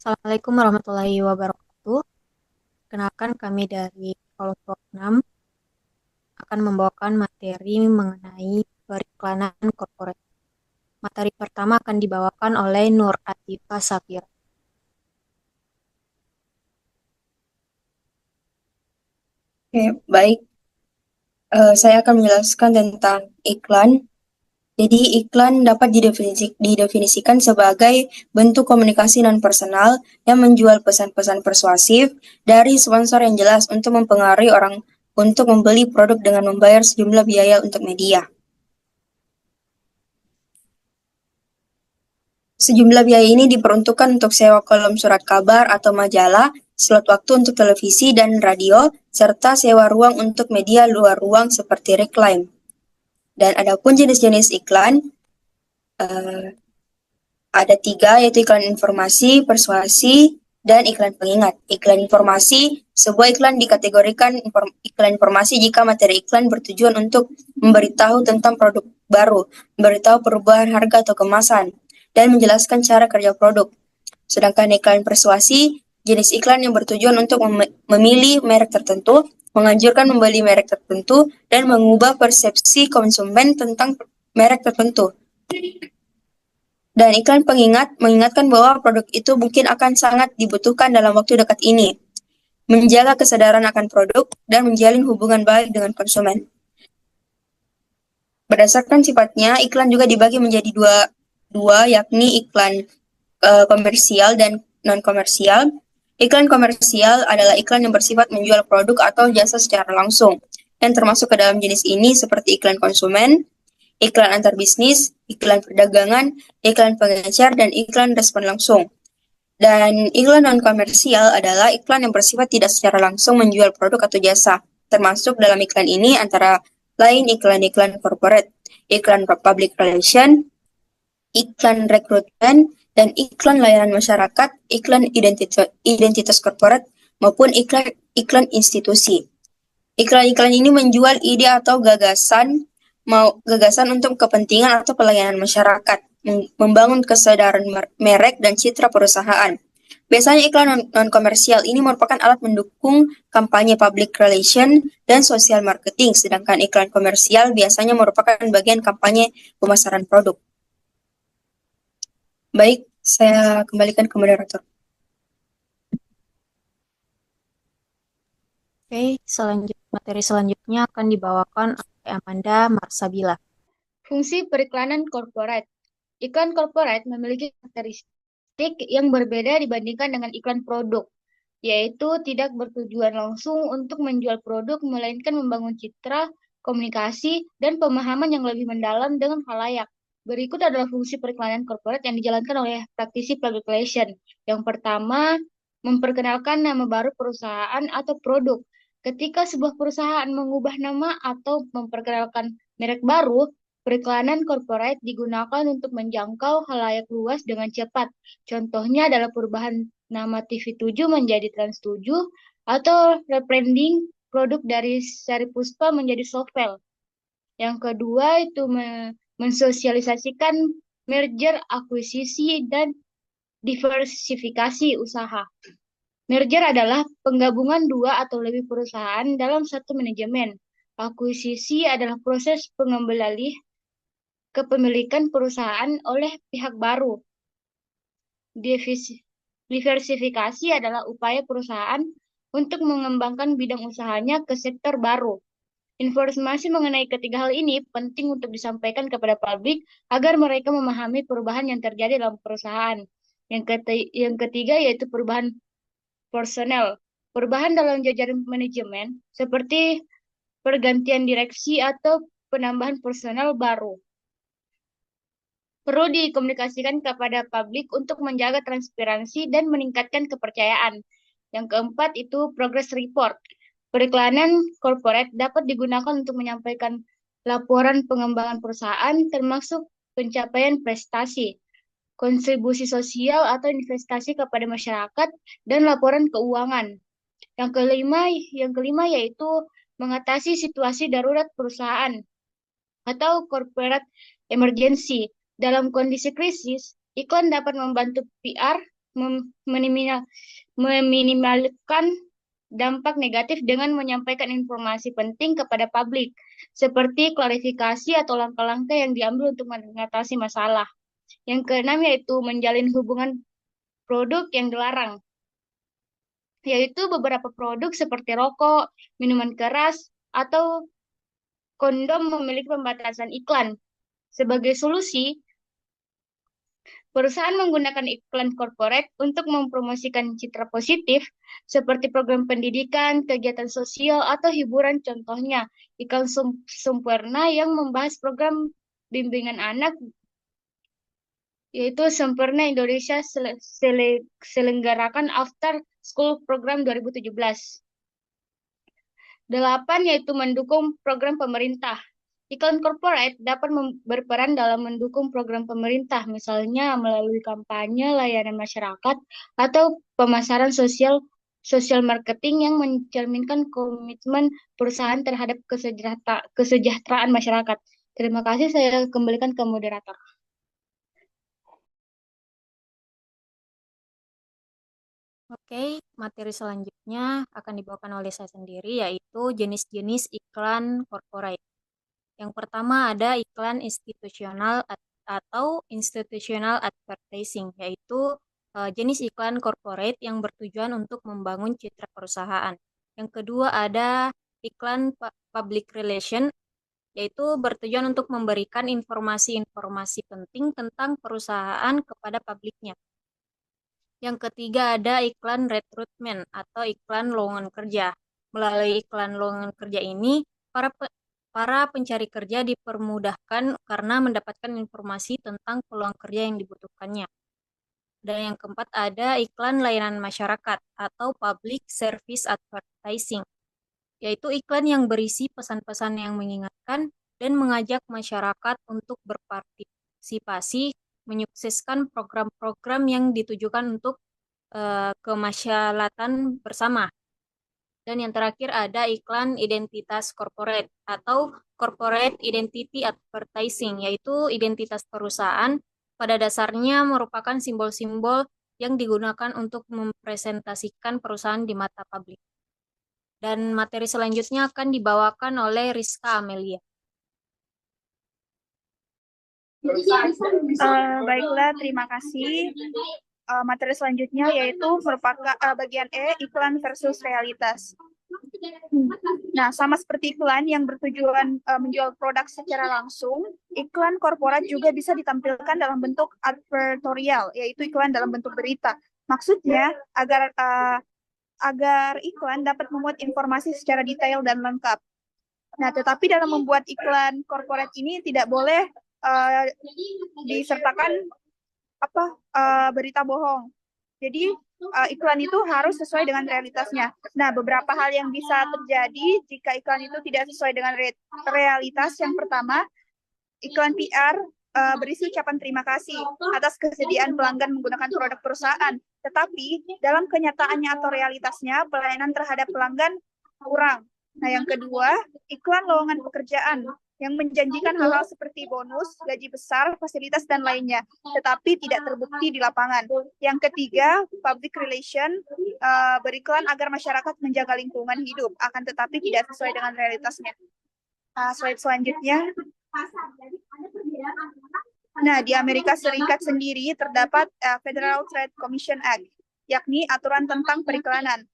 Assalamualaikum warahmatullahi wabarakatuh. Kenalkan kami dari kelompok 6 akan membawakan materi mengenai periklanan korporat. Materi pertama akan dibawakan oleh Nur Atifah Safira. Oke, baik. Saya akan menjelaskan tentang iklan. Jadi, iklan dapat didefinisikan sebagai bentuk komunikasi non-personal yang menjual pesan-pesan persuasif dari sponsor yang jelas untuk mempengaruhi orang untuk membeli produk dengan membayar sejumlah biaya untuk media. Sejumlah biaya ini diperuntukkan untuk sewa kolom surat kabar atau majalah, slot waktu untuk televisi dan radio, serta sewa ruang untuk media luar ruang seperti reklaim. Dan adapun jenis-jenis iklan, eh, ada tiga, yaitu iklan informasi, persuasi, dan iklan pengingat. Iklan informasi, sebuah iklan dikategorikan iklan informasi jika materi iklan bertujuan untuk memberitahu tentang produk baru, memberitahu perubahan harga atau kemasan, dan menjelaskan cara kerja produk. Sedangkan iklan persuasi, jenis iklan yang bertujuan untuk memilih merek tertentu, menganjurkan membeli merek tertentu, dan mengubah persepsi konsumen tentang merek tertentu. Dan iklan pengingat mengingatkan bahwa produk itu mungkin akan sangat dibutuhkan dalam waktu dekat ini, menjaga kesadaran akan produk, dan menjalin hubungan baik dengan konsumen. Berdasarkan sifatnya, iklan juga dibagi menjadi dua yakni iklan komersial dan non-komersial. Iklan komersial adalah iklan yang bersifat menjual produk atau jasa secara langsung, yang termasuk ke dalam jenis ini seperti iklan konsumen, iklan antar bisnis, iklan perdagangan, iklan pengecer, dan iklan respon langsung. Dan iklan non-komersial adalah iklan yang bersifat tidak secara langsung menjual produk atau jasa. Termasuk dalam iklan ini antara lain iklan-iklan corporate, iklan public relation, iklan rekrutmen, dan iklan layanan masyarakat, iklan identitas korporat, maupun iklan institusi. Iklan-iklan ini menjual ide atau gagasan untuk kepentingan atau pelayanan masyarakat, membangun kesadaran merek dan citra perusahaan. Biasanya iklan non-komersial ini merupakan alat mendukung kampanye public relation dan social marketing, sedangkan iklan komersial biasanya merupakan bagian kampanye pemasaran produk. Baik, saya kembalikan ke moderator. Oke, materi selanjutnya akan dibawakan oleh Amanda Marsabila. Fungsi periklanan korporat. Iklan korporat memiliki karakteristik yang berbeda dibandingkan dengan iklan produk, yaitu tidak bertujuan langsung untuk menjual produk, melainkan membangun citra, komunikasi, dan pemahaman yang lebih mendalam dengan khalayak. Berikut adalah fungsi periklanan korporat yang dijalankan oleh praktisi public relation. Yang pertama, memperkenalkan nama baru perusahaan atau produk. Ketika sebuah perusahaan mengubah nama atau memperkenalkan merek baru, periklanan korporat digunakan untuk menjangkau khalayak luas dengan cepat. Contohnya adalah perubahan nama TV7 menjadi Trans7 atau rebranding produk dari Sari Puspa menjadi Sovel. Yang kedua itu mensosialisasikan merger, akuisisi, dan diversifikasi usaha. Merger adalah penggabungan dua atau lebih perusahaan dalam satu manajemen. Akuisisi adalah proses pengambil alih kepemilikan perusahaan oleh pihak baru. Diversifikasi adalah upaya perusahaan untuk mengembangkan bidang usahanya ke sektor baru. Informasi mengenai ketiga hal ini penting untuk disampaikan kepada publik agar mereka memahami perubahan yang terjadi dalam perusahaan. Yang ketiga yaitu perubahan personel. Perubahan dalam jajaran manajemen seperti pergantian direksi atau penambahan personel baru perlu dikomunikasikan kepada publik untuk menjaga transparansi dan meningkatkan kepercayaan. Yang keempat itu progress report. Periklanan corporate dapat digunakan untuk menyampaikan laporan pengembangan perusahaan termasuk pencapaian prestasi, kontribusi sosial atau investasi kepada masyarakat, dan laporan keuangan. Yang kelima yaitu mengatasi situasi darurat perusahaan atau corporate emergency. Dalam kondisi krisis, iklan dapat membantu PR meminimalkan dampak negatif dengan menyampaikan informasi penting kepada publik, seperti klarifikasi atau langkah-langkah yang diambil untuk mengatasi masalah. Yang keenam yaitu menjalin hubungan produk yang dilarang, yaitu beberapa produk seperti rokok, minuman keras, atau kondom memiliki pembatasan iklan. Sebagai solusi, perusahaan menggunakan iklan korporat untuk mempromosikan citra positif seperti program pendidikan, kegiatan sosial, atau hiburan. Contohnya, iklan Sempurna yang membahas program bimbingan anak, yaitu Sempurna Indonesia selenggarakan After School Program 2017. 8. Yaitu mendukung program pemerintah. Iklan korporat dapat berperan dalam mendukung program pemerintah, misalnya melalui kampanye layanan masyarakat atau pemasaran sosial marketing yang mencerminkan komitmen perusahaan terhadap kesejahteraan masyarakat. Terima kasih, saya kembalikan ke moderator. Oke, materi selanjutnya akan dibawakan oleh saya sendiri, yaitu jenis-jenis iklan corporate. Yang pertama ada iklan institusional atau institutional advertising, yaitu jenis iklan corporate yang bertujuan untuk membangun citra perusahaan. Yang kedua ada iklan public relation, yaitu bertujuan untuk memberikan informasi-informasi penting tentang perusahaan kepada publiknya. Yang ketiga ada iklan recruitment atau iklan lowongan kerja. Melalui iklan lowongan kerja ini, para pencari kerja dipermudahkan karena mendapatkan informasi tentang peluang kerja yang dibutuhkannya. Dan yang keempat ada iklan layanan masyarakat atau public service advertising, yaitu iklan yang berisi pesan-pesan yang mengingatkan dan mengajak masyarakat untuk berpartisipasi menyukseskan program-program yang ditujukan untuk kemaslahatan bersama. Dan yang terakhir ada iklan identitas corporate atau corporate identity advertising, yaitu identitas perusahaan pada dasarnya merupakan simbol-simbol yang digunakan untuk mempresentasikan perusahaan di mata publik. Dan materi selanjutnya akan dibawakan oleh Rizka Amelia. Baiklah, terima kasih. Materi selanjutnya yaitu merupakan bagian E, iklan versus realitas. Nah, sama seperti iklan yang bertujuan menjual produk secara langsung, iklan korporat juga bisa ditampilkan dalam bentuk advertorial, yaitu iklan dalam bentuk berita. Maksudnya agar iklan dapat memuat informasi secara detail dan lengkap. Nah, tetapi dalam membuat iklan korporat ini tidak boleh disertakan berita bohong. Jadi iklan itu harus sesuai dengan realitasnya. Nah, beberapa hal yang bisa terjadi jika iklan itu tidak sesuai dengan realitas. Yang pertama, iklan PR berisi ucapan terima kasih atas kesediaan pelanggan menggunakan produk perusahaan. Tetapi dalam kenyataannya atau realitasnya, pelayanan terhadap pelanggan kurang. Nah, yang kedua, iklan lowongan pekerjaan yang menjanjikan hal-hal seperti bonus, gaji besar, fasilitas, dan lainnya, tetapi tidak terbukti di lapangan. Yang ketiga, public relation beriklan agar masyarakat menjaga lingkungan hidup, akan tetapi tidak sesuai dengan realitasnya. Slide selanjutnya. Nah, di Amerika Serikat sendiri terdapat Federal Trade Commission Act, yakni aturan tentang periklanan.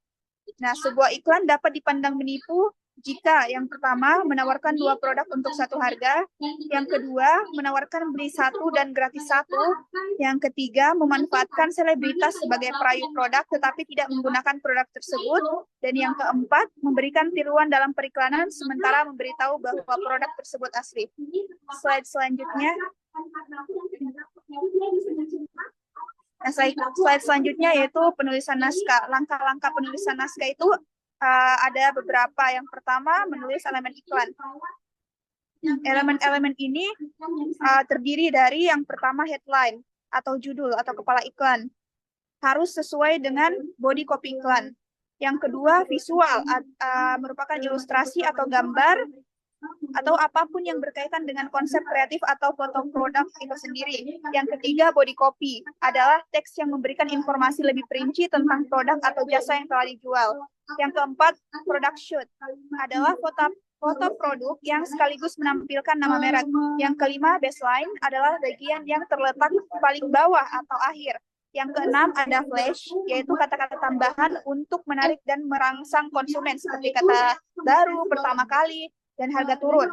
Nah, sebuah iklan dapat dipandang menipu jika yang pertama menawarkan 2 produk untuk satu harga, yang kedua menawarkan beli 1 dan gratis 1, yang ketiga memanfaatkan selebritas sebagai perayu produk tetapi tidak menggunakan produk tersebut, dan yang keempat memberikan tiruan dalam periklanan sementara memberitahu bahwa produk tersebut asli. Slide selanjutnya. Nah, slide selanjutnya yaitu penulisan naskah. Langkah-langkah penulisan naskah itu ada beberapa. Yang pertama, menulis elemen iklan. Elemen-elemen ini terdiri dari yang pertama headline atau judul atau kepala iklan. Harus sesuai dengan body copy iklan. Yang kedua, visual merupakan ilustrasi atau gambar atau apapun yang berkaitan dengan konsep kreatif atau foto produk itu sendiri. Yang ketiga, body copy adalah teks yang memberikan informasi lebih perinci tentang produk atau jasa yang telah dijual. Yang keempat, product shoot adalah foto produk yang sekaligus menampilkan nama merek. Yang kelima, baseline adalah bagian yang terletak paling bawah atau akhir. Yang keenam ada flash, yaitu kata-kata tambahan untuk menarik dan merangsang konsumen seperti kata baru, pertama kali, dan harga turun.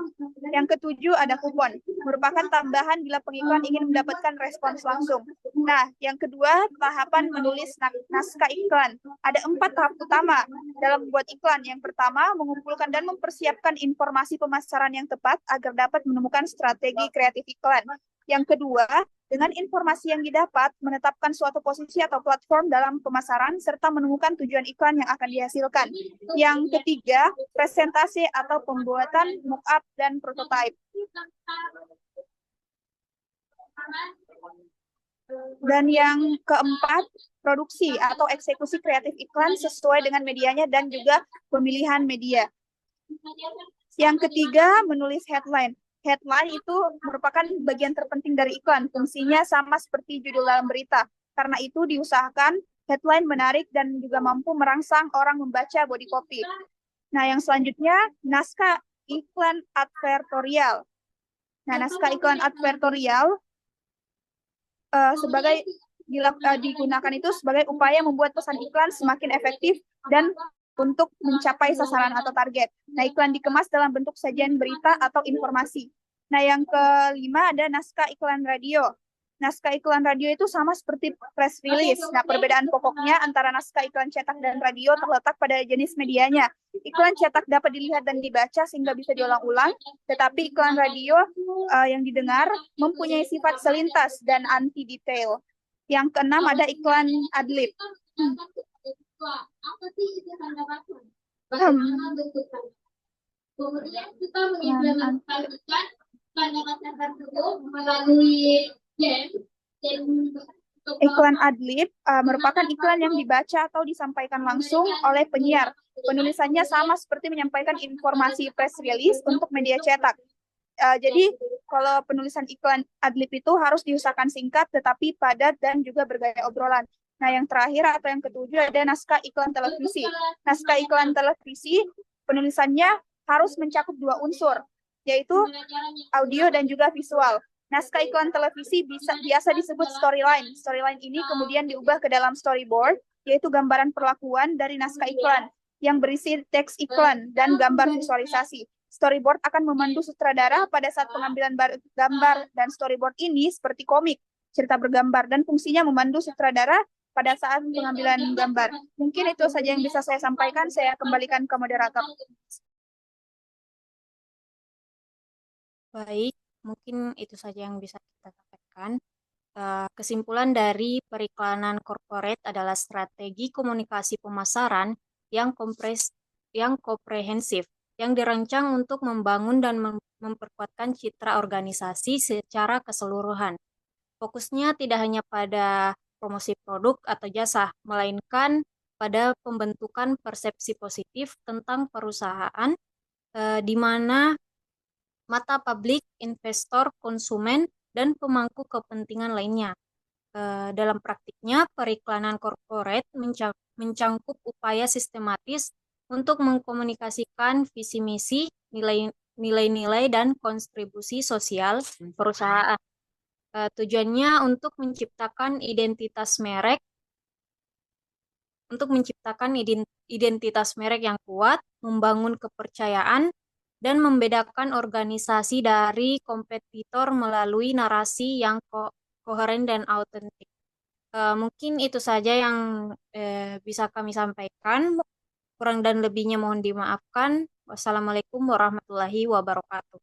Yang ketujuh ada kupon, merupakan tambahan bila pengiklan ingin mendapatkan respons langsung. Nah, yang kedua, tahapan menulis naskah iklan. Ada 4 tahap utama dalam membuat iklan. Yang pertama, mengumpulkan dan mempersiapkan informasi pemasaran yang tepat agar dapat menemukan strategi kreatif iklan. Yang kedua, dengan informasi yang didapat, menetapkan suatu posisi atau platform dalam pemasaran, serta menemukan tujuan iklan yang akan dihasilkan. Yang ketiga, presentasi atau pembuatan mock-up dan prototype. Dan yang keempat, produksi atau eksekusi kreatif iklan sesuai dengan medianya dan juga pemilihan media. Yang ketiga, menulis headline. Headline itu merupakan bagian terpenting dari iklan. Fungsinya sama seperti judul dalam berita. Karena itu diusahakan headline menarik dan juga mampu merangsang orang membaca body copy. Nah, yang selanjutnya, naskah iklan advertorial. Nah, naskah iklan advertorial digunakan itu sebagai upaya membuat pesan iklan semakin efektif dan untuk mencapai sasaran atau target. Nah, iklan dikemas dalam bentuk sajian berita atau informasi. Nah, yang kelima ada naskah iklan radio. Naskah iklan radio itu sama seperti press release. Nah, perbedaan pokoknya antara naskah iklan cetak dan radio terletak pada jenis medianya. Iklan cetak dapat dilihat dan dibaca sehingga bisa diulang-ulang, tetapi iklan radio yang didengar mempunyai sifat selintas dan anti detail. Yang keenam ada iklan adlib. Apa sih itu tanggapan? Bagaimana bentuknya? Kemudian kita mengimplementasikan tanggapan tersebut melalui game. Iklan adlib merupakan iklan yang dibaca atau disampaikan langsung oleh penyiar. Penulisannya sama seperti menyampaikan informasi press release untuk media cetak. Jadi kalau penulisan iklan adlib itu harus diusahakan singkat tetapi padat dan juga bergaya obrolan. Nah, yang terakhir atau yang ketujuh ada naskah iklan televisi. Naskah iklan televisi penulisannya harus mencakup 2 unsur, yaitu audio dan juga visual. Naskah iklan televisi biasa disebut storyline. Storyline ini kemudian diubah ke dalam storyboard, yaitu gambaran perlakuan dari naskah iklan yang berisi teks iklan dan gambar visualisasi. Storyboard akan memandu sutradara pada saat pengambilan gambar, dan storyboard ini seperti komik, cerita bergambar, dan fungsinya memandu sutradara pada saat pengambilan gambar. Mungkin itu saja yang bisa saya sampaikan. Saya kembalikan ke moderator. Baik, mungkin itu saja yang bisa kita sampaikan. Kesimpulan dari periklanan korporat adalah strategi komunikasi pemasaran yang komprehensif, yang dirancang untuk membangun dan memperkuatkan citra organisasi secara keseluruhan. Fokusnya tidak hanya pada promosi produk atau jasa, melainkan pada pembentukan persepsi positif tentang perusahaan di mana mata publik, investor, konsumen, dan pemangku kepentingan lainnya. Dalam praktiknya, periklanan korporat mencangkup upaya sistematis untuk mengkomunikasikan visi misi, nilai-nilai, dan kontribusi sosial perusahaan. Tujuannya untuk menciptakan identitas merek yang kuat, membangun kepercayaan, dan membedakan organisasi dari kompetitor melalui narasi yang koheren dan autentik. Mungkin itu saja yang bisa kami sampaikan. Kurang dan lebihnya mohon dimaafkan. Wassalamualaikum warahmatullahi wabarakatuh.